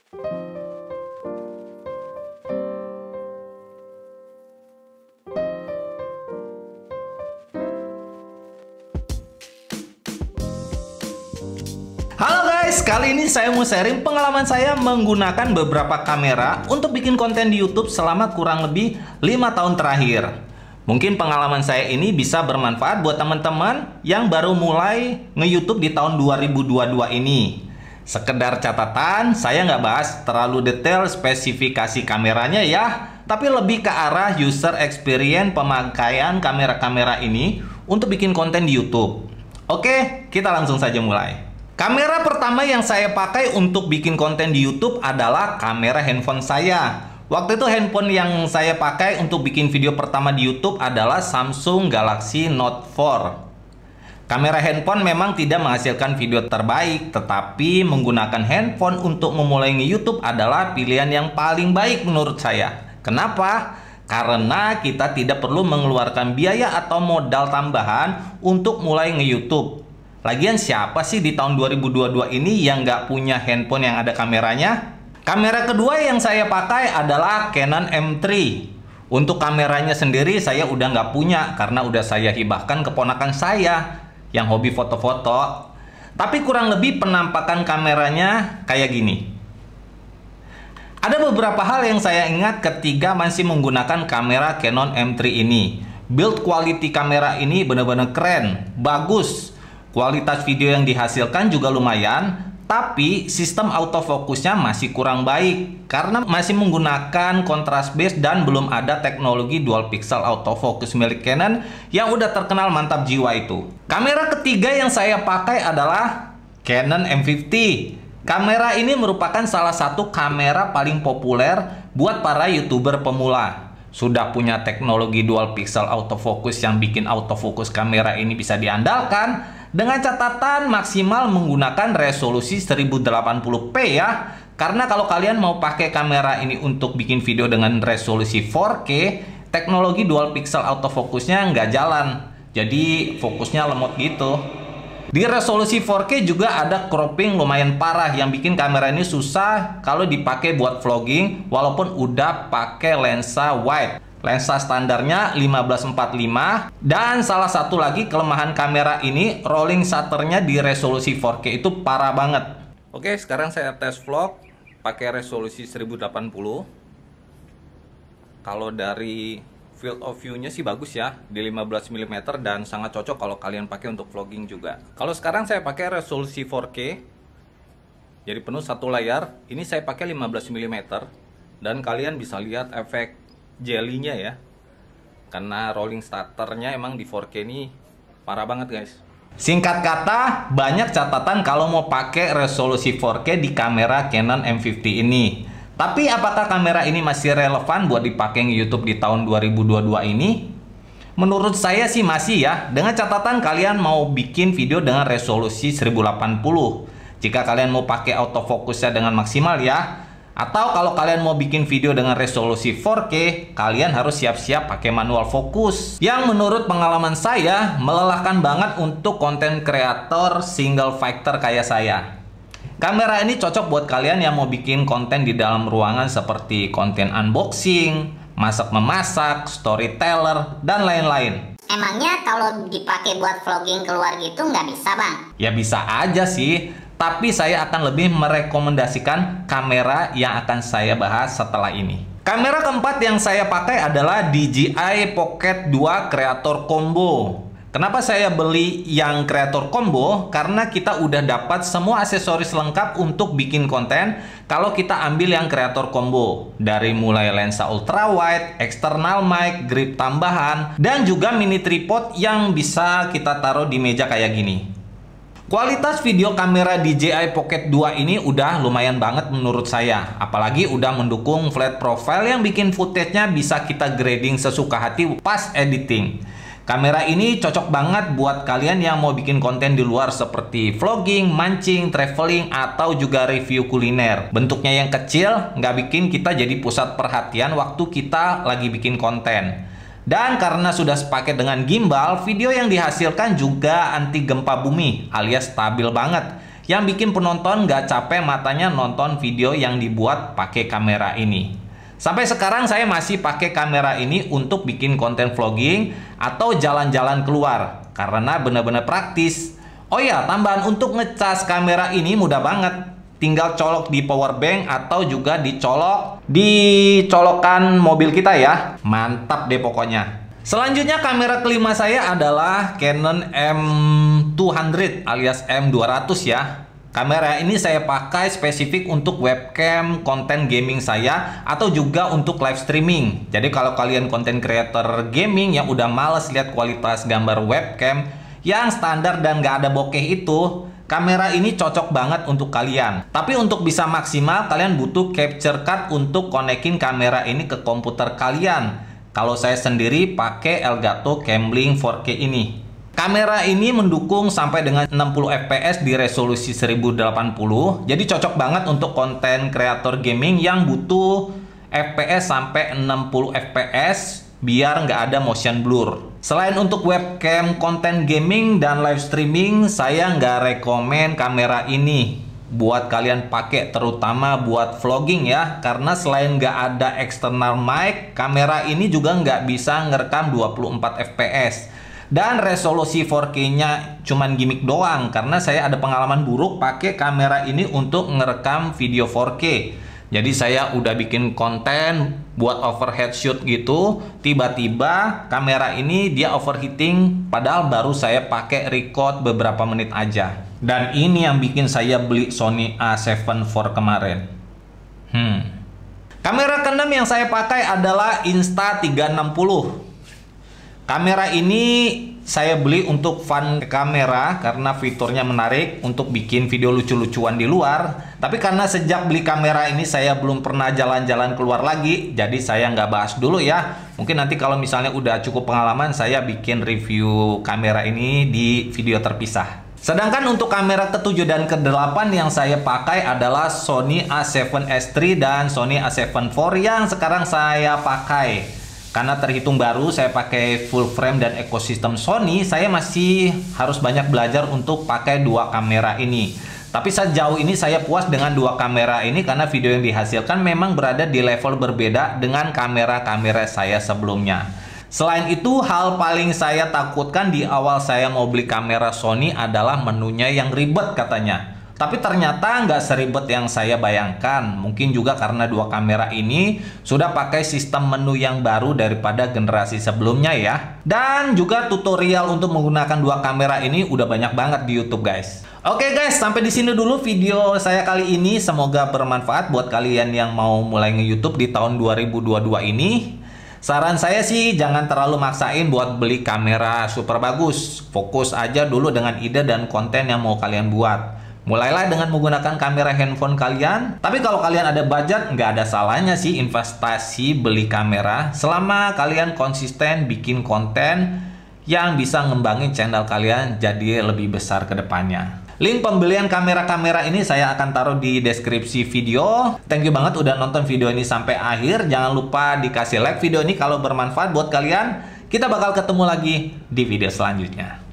Halo guys, kali ini saya mau sharing pengalaman saya menggunakan beberapa kamera untuk bikin konten di YouTube selama kurang lebih 5 tahun terakhir. Mungkin pengalaman saya ini bisa bermanfaat buat teman-teman yang baru mulai nge-YouTube di tahun 2022 ini. Sekedar catatan, saya nggak bahas terlalu detail spesifikasi kameranya ya, tapi lebih ke arah user experience pemakaian kamera-kamera ini untuk bikin konten di YouTube. Oke, kita langsung saja mulai. Kamera pertama yang saya pakai untuk bikin konten di YouTube adalah kamera handphone saya. Waktu itu handphone yang saya pakai untuk bikin video pertama di YouTube adalah Samsung Galaxy Note 4. Kamera handphone memang tidak menghasilkan video terbaik, tetapi menggunakan handphone untuk memulai nge-YouTube adalah pilihan yang paling baik menurut saya. Kenapa? Karena kita tidak perlu mengeluarkan biaya atau modal tambahan untuk mulai nge-YouTube. Lagian siapa sih di tahun 2022 ini yang nggak punya handphone yang ada kameranya? Kamera kedua yang saya pakai adalah Canon M3. Untuk kameranya sendiri saya udah nggak punya karena udah saya hibahkan keponakan saya yang hobi foto-foto. Tapi kurang lebih penampakan kameranya kayak gini. Ada beberapa hal yang saya ingat ketika masih menggunakan kamera Canon M3 ini. Build quality kamera ini benar-benar keren, bagus. Kualitas video yang dihasilkan juga lumayan, tapi sistem autofokusnya masih kurang baik karena masih menggunakan contrast base dan belum ada teknologi dual pixel autofocus milik Canon yang udah terkenal mantap jiwa itu. Kamera ketiga yang saya pakai adalah Canon M50. Kamera ini merupakan salah satu kamera paling populer buat para YouTuber pemula. Sudah punya teknologi dual pixel autofocus yang bikin autofocus kamera ini bisa diandalkan. Dengan catatan maksimal menggunakan resolusi 1080p ya. Karena kalau kalian mau pakai kamera ini untuk bikin video dengan resolusi 4K, teknologi dual pixel autofokusnya nggak jalan. Jadi fokusnya lemot gitu. Di resolusi 4K juga ada cropping lumayan parah yang bikin kamera ini susah kalau dipakai buat vlogging walaupun udah pakai lensa wide. Lensa standarnya 1545 dan salah satu lagi kelemahan kamera ini rolling shutternya di resolusi 4K itu parah banget. Oke, sekarang saya tes vlog pakai resolusi 1080. Kalau dari field of view-nya sih bagus ya di 15 mm dan sangat cocok kalau kalian pakai untuk vlogging juga. Kalau sekarang saya pakai resolusi 4K jadi penuh satu layar, ini saya pakai 15 mm dan kalian bisa lihat efek jelly-nya ya, karena rolling starternya emang di 4K ini parah banget guys. Singkat kata, banyak catatan kalau mau pakai resolusi 4K di kamera Canon M50 ini. Tapi apakah kamera ini masih relevan buat dipakai di YouTube di tahun 2022 ini? Menurut saya sih masih ya, dengan catatan kalian mau bikin video dengan resolusi 1080. Jika kalian mau pakai autofokusnya dengan maksimal ya. Atau kalau kalian mau bikin video dengan resolusi 4K, kalian harus siap-siap pakai manual fokus. Yang menurut pengalaman saya, melelahkan banget untuk konten kreator single factor kayak saya. Kamera ini cocok buat kalian yang mau bikin konten di dalam ruangan seperti konten unboxing, masak-memasak, storyteller, dan lain-lain. Emangnya kalau dipakai buat vlogging keluar gitu nggak bisa bang? Ya bisa aja sih. Tapi saya akan lebih merekomendasikan kamera yang akan saya bahas setelah ini. Kamera keempat yang saya pakai adalah DJI Pocket 2 Creator Combo. Kenapa saya beli yang Creator Combo? Karena kita udah dapat semua aksesoris lengkap untuk bikin konten kalau kita ambil yang Creator Combo. Dari mulai lensa ultra wide, external mic, grip tambahan, dan juga mini tripod yang bisa kita taruh di meja kayak gini. Kualitas video kamera DJI Pocket 2 ini udah lumayan banget menurut saya. Apalagi udah mendukung flat profile yang bikin footage-nya bisa kita grading sesuka hati pas editing. Kamera ini cocok banget buat kalian yang mau bikin konten di luar seperti vlogging, mancing, traveling, atau juga review kuliner. Bentuknya yang kecil nggak bikin kita jadi pusat perhatian waktu kita lagi bikin konten. Dan karena sudah sepaket dengan gimbal, video yang dihasilkan juga anti gempa bumi alias stabil banget. yang bikin penonton nggak capek matanya nonton video yang dibuat pakai kamera ini. Sampai sekarang saya masih pakai kamera ini untuk bikin konten vlogging atau jalan-jalan keluar karena benar-benar praktis. Oh ya, tambahan untuk ngecas kamera ini mudah banget. Tinggal colok di power bank atau juga dicolok di colokan mobil kita ya. Mantap deh pokoknya. Selanjutnya kamera kelima saya adalah Canon M200 alias M200 ya. Kamera ini saya pakai spesifik untuk webcam konten gaming saya atau juga untuk live streaming. Jadi kalau kalian konten creator gaming yang udah males lihat kualitas gambar webcam yang standar dan gak ada bokeh itu, kamera ini cocok banget untuk kalian. Tapi untuk bisa maksimal kalian butuh capture card untuk konekin kamera ini ke komputer kalian. Kalau saya sendiri pakai Elgato Camlink 4K ini. Kamera ini mendukung sampai dengan 60 fps di resolusi 1080. Jadi cocok banget untuk konten kreator gaming yang butuh fps sampai 60 fps biar nggak ada motion blur. Selain untuk webcam konten gaming dan live streaming, saya nggak rekomen kamera ini buat kalian pakai, terutama buat vlogging ya, karena selain nggak ada external mic, kamera ini juga nggak bisa ngerekam 24 fps dan resolusi 4K-nya cuman gimmick doang, karena saya ada pengalaman buruk pakai kamera ini untuk ngerekam video 4K. Jadi saya udah bikin konten buat overhead shoot gitu, tiba-tiba kamera ini dia overheating padahal baru saya pakai record beberapa menit aja. Dan ini yang bikin saya beli Sony A7 IV kemarin. Kamera keenam yang saya pakai adalah Insta360. Kamera ini saya beli untuk fun kamera karena fiturnya menarik untuk bikin video lucu-lucuan di luar. Tapi karena sejak beli kamera ini saya belum pernah jalan-jalan keluar lagi, jadi saya nggak bahas dulu ya. Mungkin nanti kalau misalnya udah cukup pengalaman, saya bikin review kamera ini di video terpisah. Sedangkan untuk kamera ke-7 dan ke-8 yang saya pakai adalah Sony A7S III dan Sony A7 IV yang sekarang saya pakai. Karena terhitung baru, saya pakai full frame dan ekosistem Sony, saya masih harus banyak belajar untuk pakai dua kamera ini. Tapi sejauh ini saya puas dengan dua kamera ini karena video yang dihasilkan memang berada di level berbeda dengan kamera-kamera saya sebelumnya. Selain itu, hal paling saya takutkan di awal saya mau beli kamera Sony adalah menunya yang ribet katanya. Tapi ternyata nggak seribet yang saya bayangkan. Mungkin juga karena dua kamera ini sudah pakai sistem menu yang baru daripada generasi sebelumnya ya. Dan juga tutorial untuk menggunakan dua kamera ini udah banyak banget di YouTube guys. Oke guys, sampai di sini dulu video saya kali ini. Semoga bermanfaat buat kalian yang mau mulai nge-YouTube di tahun 2022 ini. Saran saya sih jangan terlalu maksain buat beli kamera super bagus. Fokus aja dulu dengan ide dan konten yang mau kalian buat. Mulailah dengan menggunakan kamera handphone kalian. Tapi kalau kalian ada budget, nggak ada salahnya sih investasi beli kamera selama kalian konsisten bikin konten yang bisa ngembangin channel kalian jadi lebih besar ke depannya. Link pembelian kamera-kamera ini saya akan taruh di deskripsi video. Thank you banget udah nonton video ini sampai akhir. Jangan lupa dikasih like video ini kalau bermanfaat buat kalian. Kita bakal ketemu lagi di video selanjutnya.